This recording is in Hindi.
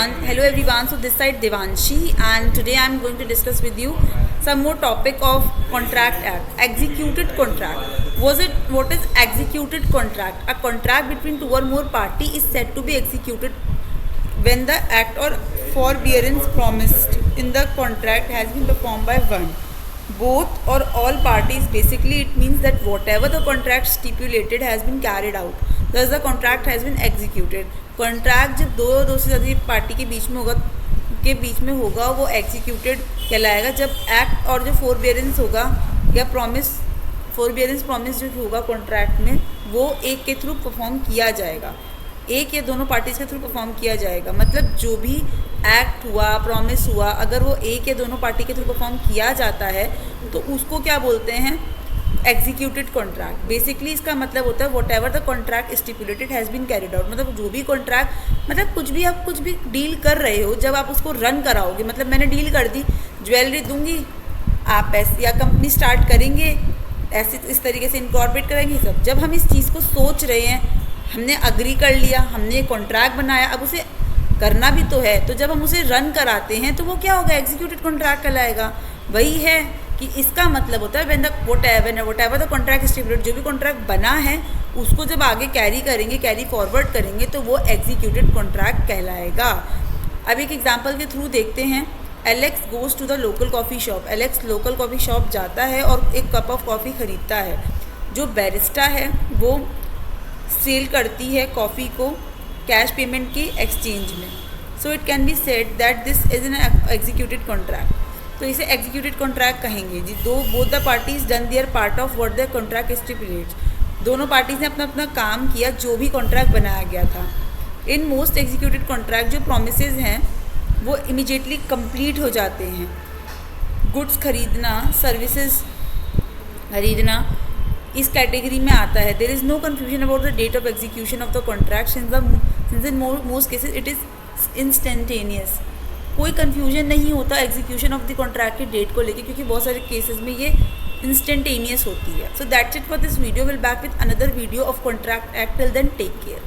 Hello everyone, so this side Devanshi and today I am going to discuss with you some more topic of Contract Act. Executed contract. What is executed contract? A contract between two or more party is said to be executed when the act or forbearance promised in the contract has been performed by one, both or all parties. Basically it means that whatever the contract stipulated has been carried out, thus the contract has been executed. Contract जब दो से ज़्यादा पार्टी के बीच में होगा वो एग्जीक्यूटेड कहलाएगा जब एक्ट और जो फोरबियरेंस होगा या फोरबियरेंस प्रॉमिस जो होगा कॉन्ट्रैक्ट में वो एक के थ्रू परफॉर्म किया जाएगा, एक या दोनों पार्टीज़ के थ्रू परफॉर्म किया जाएगा। मतलब जो भी एक्ट हुआ, प्रॉमिस हुआ, अगर वो एक या दोनों पार्टी के थ्रू परफॉर्म किया जाता है तो उसको क्या बोलते हैं? Executed contract. बेसिकली इसका मतलब होता है whatever the contract stipulated has been carried out. मतलब जो भी कॉन्ट्रैक्ट, मतलब आप कुछ भी डील कर रहे हो, जब आप उसको रन कराओगे, मतलब मैंने डील कर दी, ज्वेलरी दूंगी, आप ऐसे या कंपनी स्टार्ट करेंगे, ऐसे इस तरीके से इनकॉर्पोरेट करेंगे सब। जब हम इस चीज़ को सोच रहे हैं, हमने अग्री कर लिया, हमने कॉन्ट्रैक्ट बनाया, अब उसे करना भी तो है, तो जब हम उसे रन कराते हैं तो वो क्या होगा? एग्जीक्यूटेड कॉन्ट्रैक्ट कहलाएगा। वही है कि इसका मतलब होता है when what ever the contract stipulated, जो भी कॉन्ट्रैक्ट बना है उसको जब आगे कैरी फॉरवर्ड करेंगे तो वो एग्जीक्यूटेड कॉन्ट्रैक्ट कहलाएगा। अब एक एग्जांपल के थ्रू देखते हैं। Alex goes to the local coffee shop. Alex local coffee shop जाता है और एक कप ऑफ कॉफ़ी ख़रीदता है। जो बैरिस्टा है वो सेल करती है कॉफ़ी को कैश पेमेंट की एक्सचेंज में। So it can be said that this is an executed contract. तो इसे एग्जीक्यूटेड कॉन्ट्रैक्ट कहेंगे जी। Both the parties done their part of what the contract stipulates. दोनों पार्टीज ने अपना अपना काम किया जो भी कॉन्ट्रैक्ट बनाया गया था। इन मोस्ट एग्जीक्यूटेड कॉन्ट्रैक्ट जो प्रोमिसेस हैं वो इमीडिएटली कंप्लीट हो जाते हैं। गुड्स खरीदना, सर्विसेज खरीदना इस कैटेगरी में आता है। There is no confusion about the date of execution of the contract since in most cases it is instantaneous. कोई कन्फ्यूजन नहीं होता एग्जीक्यूशन ऑफ द कॉन्ट्रैक्ट की डेट को लेके, क्योंकि बहुत सारे केसेस में ये इंस्टेंटेनियस होती है। So that's it for this video. Will back with another video of contract act. Till then take care.